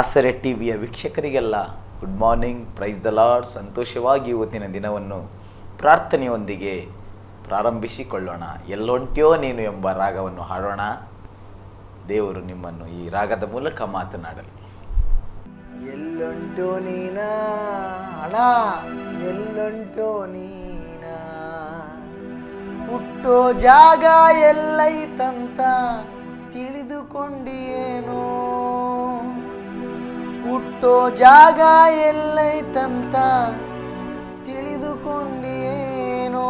ಆಸರೆ ಟಿವಿಯ ವೀಕ್ಷಕರಿಗೆಲ್ಲ good morning, praise the lord. ಸಂತೋಷವಾಗಿ ಇವತ್ತಿನ ದಿನವನ್ನು ಪ್ರಾರ್ಥನೆಯೊಂದಿಗೆ ಪ್ರಾರಂಭಿಸಿಕೊಳ್ಳೋಣ. ಎಲ್ಲೊಂಟ್ಯೋ ನೀನು ಎಂಬ ರಾಗವನ್ನು ಹಾಡೋಣ. ದೇವರು ನಿಮ್ಮನ್ನು ಈ ರಾಗದ ಮೂಲಕ ಮಾತನಾಡಲಿ. ಎಲ್ಲುಂಟು ನೀನ ಅಣ, ಎಲ್ಲುಂಟು ನೀನ, ಹುಟ್ಟೋ ಜಾಗ ಎಲ್ಲೈತಂತ ತಿಳಿದುಕೊಂಡಿಯೇನೋ, ಹುಟ್ಟೋ ಜಾಗ ಎಲ್ಲೈತಂತ ತಿಳಿದುಕೊಂಡಿಯೇನೋ.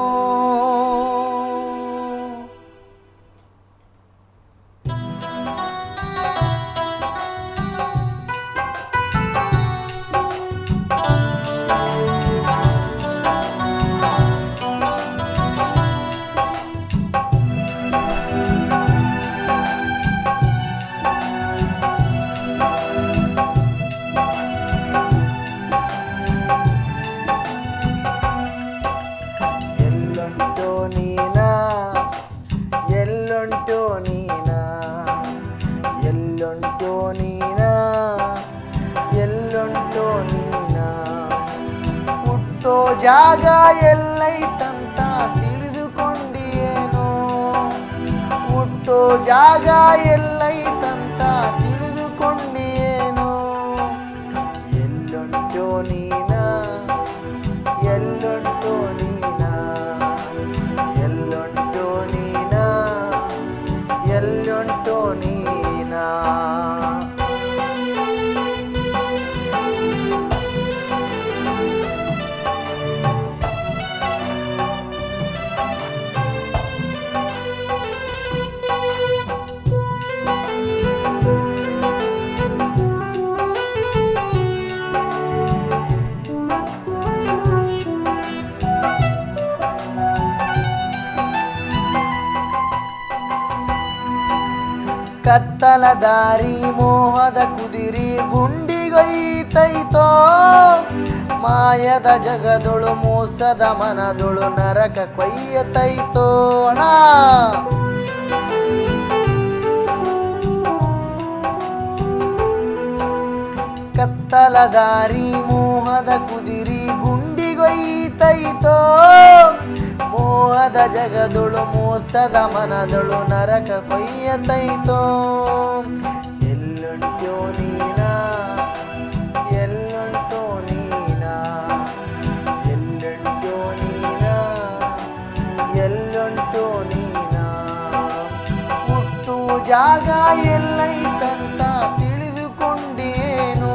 ಜಾಗ ಎಲ್ಲೈತಂತ ತಿಳಿದುಕೊಂಡಿಯೇನೋ, ಹುಟ್ಟೋ ಜಾಗ ಎಲ್ಲೈತಂತ ತಿಳಿದುಕೊಂಡಿಯೇನೋ. ಎಲ್ಲುಂಟೋ ನೀನ, ಎಲ್ಲುಂಟೋ ನೀನ, ಎಲ್ಲುಂಟೋ ನೀನ, ಎಲ್ಲುಂಟೋ ನೀನ. ಕತ್ತಲ ದಾರಿ ಮೋಹದ ಕುದಿರಿ ಗುಂಡಿಗೈತೈತೋ, ಮಾಯದ ಜಗದೊಳು ಮೋಸದ ಮನದೊಳು ನರಕ ಕೊಯ್ಯತೈತೋ ಅಣ. ಕತ್ತಲ ದಾರಿ ಮೋಹದ ಕುದಿರಿ ಗುಂಡಿಗೈತೈತೋ, ಮೋಹದ ಜಗದೊಳು ಮೋಸದ ಮನದೊಳು ನರಕ ಕೊಯ್ಯತೈತೋ. ಎಲ್ಲುಂಟೋ ನೀನ, ಎಲ್ಲುಂಟೋ ನೀನ, ಎಲ್ಲುಂಟೋ ನೀನ, ಎಲ್ಲುಂಟೋ ನೀನ, ಹುಟ್ಟು ಜಾಗ ಎಲ್ಲೈತಂತ ತಿಳಿದುಕೊಂಡಿಯೇನೋ,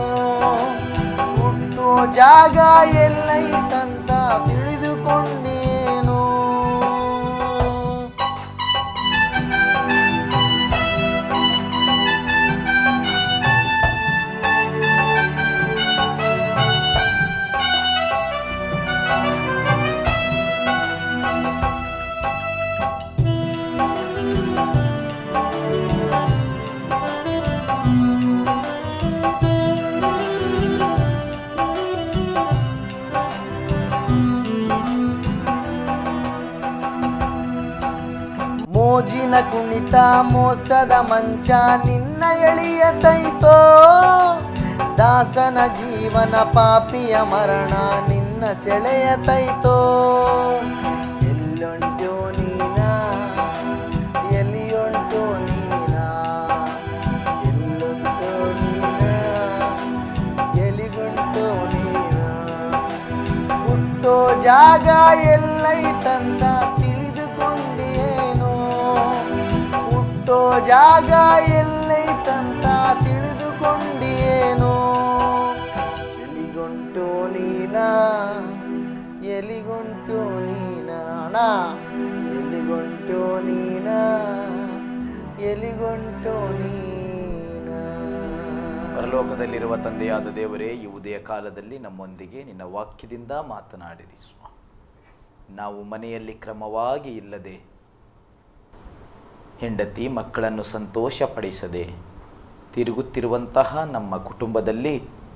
ಹುಟ್ಟು ಜಾಗ ಎಲ್ಲೈತಂತ ತಿಳಿದುಕೊಂಡಿಯೇನೋ. ಮೋಜಿನ ಕುಣಿತ ಮೋಸದ ಮಂಚ ನಿನ್ನ ಎಳೆಯತೈತೋ, ದಾಸನ ಜೀವನ ಪಾಪಿಯ ಮರಣ ನಿನ್ನ ಸೆಳೆಯತೈತೋ. ಎಲ್ಲುಂಟೋ ನೀನ, ಎಲ್ಲಿಯುಂಟೋ ನೀನ, ಎಲ್ಲುಂಟೋ ನೀನ, ಎಲಿಗುಂಟೋ ನೀನ, ಹುಟ್ಟೋ ಜಾಗ ಎಲ್ಲೈತಂತ ತಿಳಿದುಕೊಂಡಿಯೇನೋ, ಹುಟ್ಟೋ ಜಾಗ ಎಲ್ಲೈತಂತ ತಿಳಿದುಕೊಂಡಿಯೇನೋ. ಎಲಿಗುಂಟೋ ನೀನ, ಎಲಿಗುಂಟೋ ನೀನ ಅಣ, ಎಲಿಗುಂಟೋ ನೀನ, ಎಲಿಗುಂಟೋ ನೀನ. ಪರಲೋಕದಲ್ಲಿರುವ ತಂದೆಯಾದ ದೇವರೇ, ಈ ಉದಯ ಕಾಲದಲ್ಲಿ ನಮ್ಮೊಂದಿಗೆ ನಿನ್ನ ವಾಕ್ಯದಿಂದ ಮಾತನಾಡಿರಿ ಸ್ವಾಮಿ. ನಾವು ಮನೆಯಲ್ಲಿ ಕ್ರಮವಾಗಿ ಇಲ್ಲದೆ, ಹೆಂಡತಿ ಮಕ್ಕಳನ್ನು ಸಂತೋಷಪಡಿಸದೆ ತಿರುಗುತ್ತಿರುವಂತಹ ನಮ್ಮ ಕುಟುಂಬದಲ್ಲಿ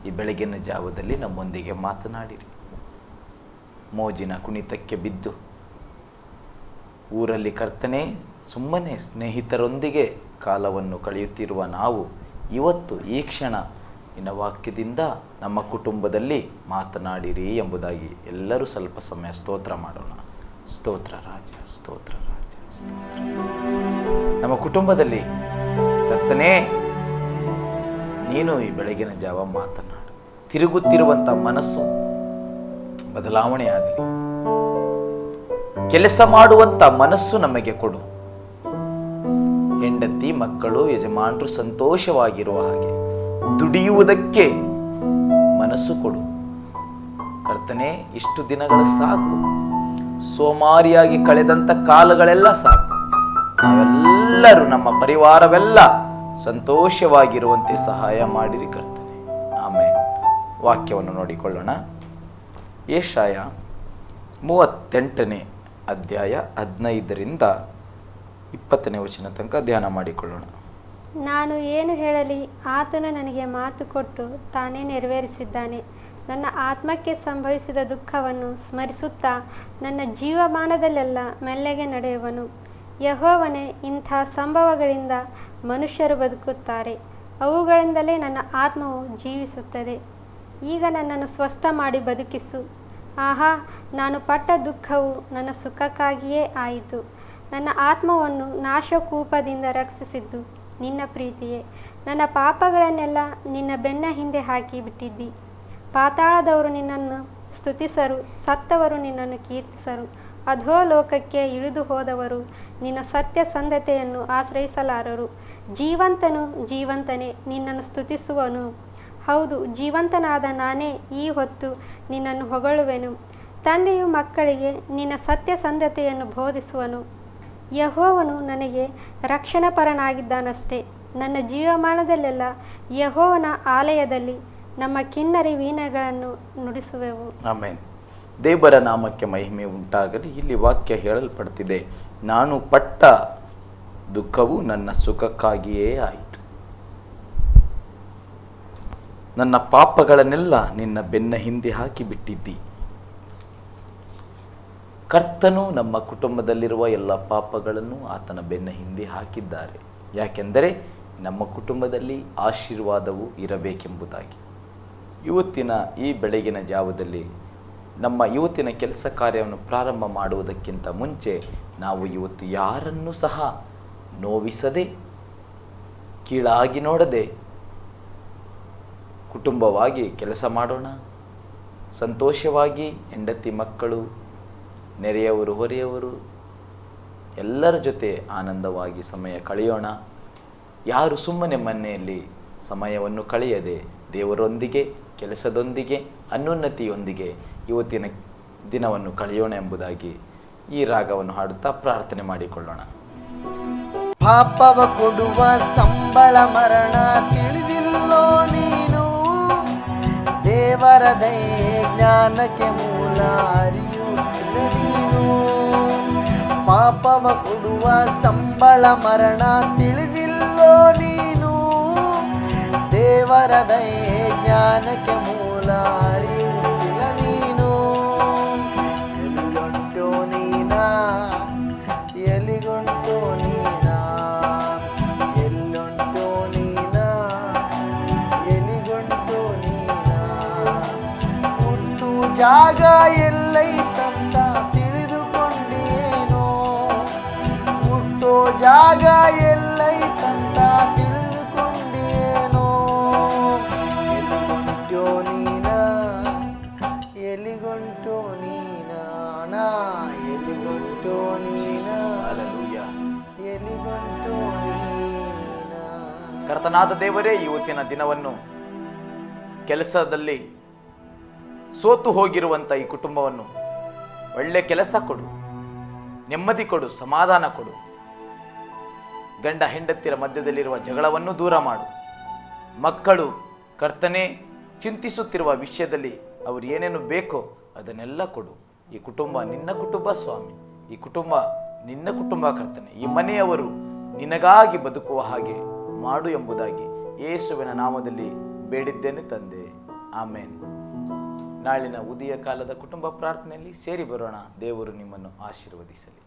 ಈ ಬೆಳಗಿನ ಜಾವದಲ್ಲಿ ನಮ್ಮೊಂದಿಗೆ ಮಾತನಾಡಿರಿ. ಮೋಜಿನ ಕುಣಿತಕ್ಕೆ ಬಿದ್ದು ಊರಲ್ಲಿ ಕರ್ತನೆ ಸುಮ್ಮನೆ ಸ್ನೇಹಿತರೊಂದಿಗೆ ಕಾಲವನ್ನು ಕಳೆಯುತ್ತಿರುವ ನಾವು ಇವತ್ತು ಈ ಕ್ಷಣ ನಿನ್ನ ವಾಕ್ಯದಿಂದ ನಮ್ಮ ಕುಟುಂಬದಲ್ಲಿ ಮಾತನಾಡಿರಿ ಎಂಬುದಾಗಿ ಎಲ್ಲರೂ ಸ್ವಲ್ಪ ಸಮಯ ಸ್ತೋತ್ರ ಮಾಡೋಣ. ಸ್ತೋತ್ರ ರಾಜ, ಸ್ತೋತ್ರ ರಾಜ, ಸ್ತೋತ್ರ. ನಮ್ಮ ಕುಟುಂಬದಲ್ಲಿ ಕರ್ತನೇ ನೀನು ಈ ಬೆಳಗಿನ ಜಾವ ಮಾತನಾಡು. ತಿರುಗುತ್ತಿರುವಂಥ ಮನಸ್ಸು ಬದಲಾವಣೆ ಆಗಲಿ. ಕೆಲಸ ಮಾಡುವಂಥ ಮನಸ್ಸು ನಮಗೆ ಕೊಡು. ಹೆಂಡತಿ ಮಕ್ಕಳು ಯಜಮಾನರು ಸಂತೋಷವಾಗಿರುವ ಹಾಗೆ ದುಡಿಯುವುದಕ್ಕೆ ಮನಸ್ಸು ಕೊಡು ಕರ್ತನೇ. ಇಷ್ಟು ದಿನಗಳು ಸಾಕು, ಸೋಮಾರಿಯಾಗಿ ಕಳೆದಂಥ ಕಾಲಗಳೆಲ್ಲ ಸಾಕು. ನಾವೆಲ್ಲರೂ ನಮ್ಮ ಪರಿವಾರವೆಲ್ಲ ಸಂತೋಷವಾಗಿರುವಂತೆ ಸಹಾಯ ಮಾಡಿರಿ ಕರ್ತನೆ. ಆಮೇಲೆ ವಾಕ್ಯವನ್ನು ನೋಡಿಕೊಳ್ಳೋಣ. ಯೆಶಾಯ 38ನೇ ಅಧ್ಯಾಯ 15ರಿಂದ 20ನೇ ವಚನ ತನಕ ಧ್ಯಾನ ಮಾಡಿಕೊಳ್ಳೋಣ. ನಾನು ಏನು ಹೇಳಲಿ, ಆತನು ನನಗೆ ಮಾತು ಕೊಟ್ಟು ತಾನೇ ನೆರವೇರಿಸಿದ್ದಾನೆ. ನನ್ನ ಆತ್ಮಕ್ಕೆ ಸಂಭವಿಸಿದ ದುಃಖವನ್ನು ಸ್ಮರಿಸುತ್ತಾ ನನ್ನ ಜೀವಮಾನದಲ್ಲೆಲ್ಲ ಮೆಲ್ಲಗೆ ನಡೆಯುವನು. ಯೆಹೋವನೇ, ಇಂಥ ಸಂಭವಗಳಿಂದ ಮನುಷ್ಯರು ಬದುಕುತ್ತಾರೆ, ಅವುಗಳಿಂದಲೇ ನನ್ನ ಆತ್ಮವು ಜೀವಿಸುತ್ತದೆ. ಈಗ ನನ್ನನ್ನು ಸ್ವಸ್ಥ ಮಾಡಿ ಬದುಕಿಸು. ಆಹಾ, ನಾನು ಪಟ್ಟ ದುಃಖವು ನನ್ನ ಸುಖಕ್ಕಾಗಿಯೇ ಆಯಿತು. ನನ್ನ ಆತ್ಮವನ್ನು ನಾಶಕೂಪದಿಂದ ರಕ್ಷಿಸಿದ್ದು ನಿನ್ನ ಪ್ರೀತಿಯೇ. ನನ್ನ ಪಾಪಗಳನ್ನೆಲ್ಲ ನಿನ್ನ ಬೆನ್ನ ಹಿಂದೆ ಹಾಕಿ ಬಿಟ್ಟಿದ್ದಿ. ಪಾತಾಳದವರು ನಿನ್ನನ್ನು ಸ್ತುತಿಸರು, ಸತ್ತವರು ನಿನ್ನನ್ನು ಕೀರ್ತಿಸರು. ಅಧೋಲೋಕಕ್ಕೆ ಇಳಿದು ಹೋದವರು ನಿನ್ನ ಸತ್ಯಸಂಧತೆಯನ್ನು ಆಶ್ರಯಿಸಲಾರರು. ಜೀವಂತನು ಜೀವಂತನೇ ನಿನ್ನನ್ನು ಸ್ತುತಿಸುವನು. ಹೌದು, ಜೀವಂತನಾದ ನಾನೇ ಈ ಹೊತ್ತು ನಿನ್ನನ್ನು ಹೊಗಳುವೆನು. ತಂದೆಯು ಮಕ್ಕಳಿಗೆ ನಿನ್ನ ಸತ್ಯಸಂಧತೆಯನ್ನು ಬೋಧಿಸುವನು. ಯೆಹೋವನು ನನಗೆ ರಕ್ಷಣಾಪರನಾಗಿದ್ದಾನಷ್ಟೇ. ನನ್ನ ಜೀವಮಾನದಲ್ಲೆಲ್ಲ ಯೆಹೋವನ ಆಲಯದಲ್ಲಿ ನಮ್ಮ ಕಿನ್ನರಿ ವೀಣೆಗಳನ್ನು ನುಡಿಸುವೆವು. ಆಮೇನ್. ದೇವರ ನಾಮಕ್ಕೆ ಮಹಿಮೆ ಉಂಟಾಗಲಿ. ಇಲ್ಲಿ ವಾಕ್ಯ ಹೇಳಲ್ಪಡ್ತಿದೆ, ನಾನು ಪಟ್ಟ ದುಃಖವು ನನ್ನ ಸುಖಕ್ಕಾಗಿಯೇ ಆಯಿತು. ನನ್ನ ಪಾಪಗಳನ್ನೆಲ್ಲ ನಿನ್ನ ಬೆನ್ನ ಹಿಂದೆ ಹಾಕಿ ಬಿಟ್ಟಿದ್ದಿ. ಕರ್ತನು ನಮ್ಮ ಕುಟುಂಬದಲ್ಲಿರುವ ಎಲ್ಲ ಪಾಪಗಳನ್ನು ಆತನ ಬೆನ್ನ ಹಿಂದೆ ಹಾಕಿದ್ದಾರೆ. ಯಾಕೆಂದರೆ ನಮ್ಮ ಕುಟುಂಬದಲ್ಲಿ ಆಶೀರ್ವಾದವು ಇರಬೇಕೆಂಬುದಾಗಿ. ಇವತ್ತಿನ ಈ ಬೆಳಗಿನ ಜಾವದಲ್ಲಿ ನಮ್ಮ ಇವತ್ತಿನ ಕೆಲಸ ಕಾರ್ಯವನ್ನು ಪ್ರಾರಂಭ ಮಾಡುವುದಕ್ಕಿಂತ ಮುಂಚೆ ನಾವು ಇವತ್ತು ಯಾರನ್ನೂ ಸಹ ನೋವಿಸದೆ, ಕೀಳಾಗಿ ನೋಡದೆ ಕುಟುಂಬವಾಗಿ ಕೆಲಸ ಮಾಡೋಣ. ಸಂತೋಷವಾಗಿ ಹೆಂಡತಿ ಮಕ್ಕಳು, ನೆರೆಯವರು, ಹೊರೆಯವರು ಎಲ್ಲರ ಜೊತೆ ಆನಂದವಾಗಿ ಸಮಯ ಕಳೆಯೋಣ. ಯಾರು ಸುಮ್ಮನೆ ಮನೆಯಲ್ಲಿ ಸಮಯವನ್ನು ಕಳೆಯದೆ ದೇವರೊಂದಿಗೆ, ಕೆಲಸದೊಂದಿಗೆ, ಅನ್ಯೋನ್ಯತೆಯೊಂದಿಗೆ ಇವತ್ತಿನ ದಿನವನ್ನು ಕಳೆಯೋಣ ಎಂಬುದಾಗಿ ಈ ರಾಗವನ್ನು ಹಾಡುತ್ತಾ ಪ್ರಾರ್ಥನೆ ಮಾಡಿಕೊಳ್ಳೋಣ. ಪಾಪವ ಕೊಡುವ ಸಂಬಳ ಮರಣ ತಿಳಿದಿಲ್ಲೋ ನೀನು. ದೇವರ ದಯೆ ಜ್ಞಾನಕ್ಕೆ ಮೂಲ ಅರಿಯುತ್ತಿಲ್ಲ ನೀನು. ಪಾಪವ ಕೊಡುವ ಸಂಬಳ ಮರಣ ತಿಳಿದಿಲ್ಲೋ ನೀನು. ದೇವರ ದಯೆ ಜ್ಞಾನಕ್ಕೆ ಮೂಲ ಅರಿಯುತ್ತಿಲ್ಲ ನೀನು. ಎಲ್ಲುಂಟೋ ನೀನಾ, ಎಲಿಗುಂಟೋ ನೀನಾ, ಎಲ್ಲುಂಟೋ ನೀನಾ, ಎಲಿಗುಂಟೋ ನೀನಾ. ಹುಟ್ಟು ಜಾಗ ಎಲ್ಲೈತಂತ ತಿಳಿದುಕೊಂಡೇನೋ. ಹುಟ್ಟೋ ಜಾಗ ಎಲ್ಲೈತಂತ ತಿಳಿದುಕೊಂಡೇನೋ. ಎಲಿಗುಂಟೋ ನೀನಾ, ಎಲಿಗುಂಟೋ ನೀನಾ, ಅಣ್ಣ ಎಲಿಗುಂಟೋ ನೀನಾ, ಹಲ್ಲೆಲೂಯಾ. ಎಲಿಗುಂಟೋ ನೀನಾ. ಕರ್ತನಾದ ದೇವರೇ, ಇವತ್ತಿನ ದಿನವನ್ನು ಕೆಲಸದಲ್ಲಿ ಸೋತು ಹೋಗಿರುವಂಥ ಈ ಕುಟುಂಬವನ್ನು ಒಳ್ಳೆ ಕೆಲಸ ಕೊಡು, ನೆಮ್ಮದಿ ಕೊಡು, ಸಮಾಧಾನ ಕೊಡು. ಗಂಡ ಹೆಂಡತಿಯರ ಮಧ್ಯದಲ್ಲಿರುವ ಜಗಳವನ್ನು ದೂರ ಮಾಡು. ಮಕ್ಕಳು ಕರ್ತನೇ ಚಿಂತಿಸುತ್ತಿರುವ ವಿಷಯದಲ್ಲಿ ಅವರು ಏನೇನು ಬೇಕೋ ಅದನ್ನೆಲ್ಲ ಕೊಡು. ಈ ಕುಟುಂಬ ನಿನ್ನ ಕುಟುಂಬ ಸ್ವಾಮಿ, ಈ ಕುಟುಂಬ ನಿನ್ನ ಕುಟುಂಬ ಕರ್ತನೆ. ಈ ಮನೆಯವರು ನಿನಗಾಗಿ ಬದುಕುವ ಹಾಗೆ ಮಾಡು ಎಂಬುದಾಗಿ ಯೇಸುವಿನ ನಾಮದಲ್ಲಿ ಬೇಡಿದ್ದೇನೆ ತಂದೆ, ಆಮೇನ್. ನಾಳಿನ ಉದಯ ಕಾಲದ ಕುಟುಂಬ ಪ್ರಾರ್ಥನೆಯಲ್ಲಿ ಸೇರಿ ಬರೋಣ. ದೇವರು ನಿಮ್ಮನ್ನು ಆಶೀರ್ವದಿಸಲಿ.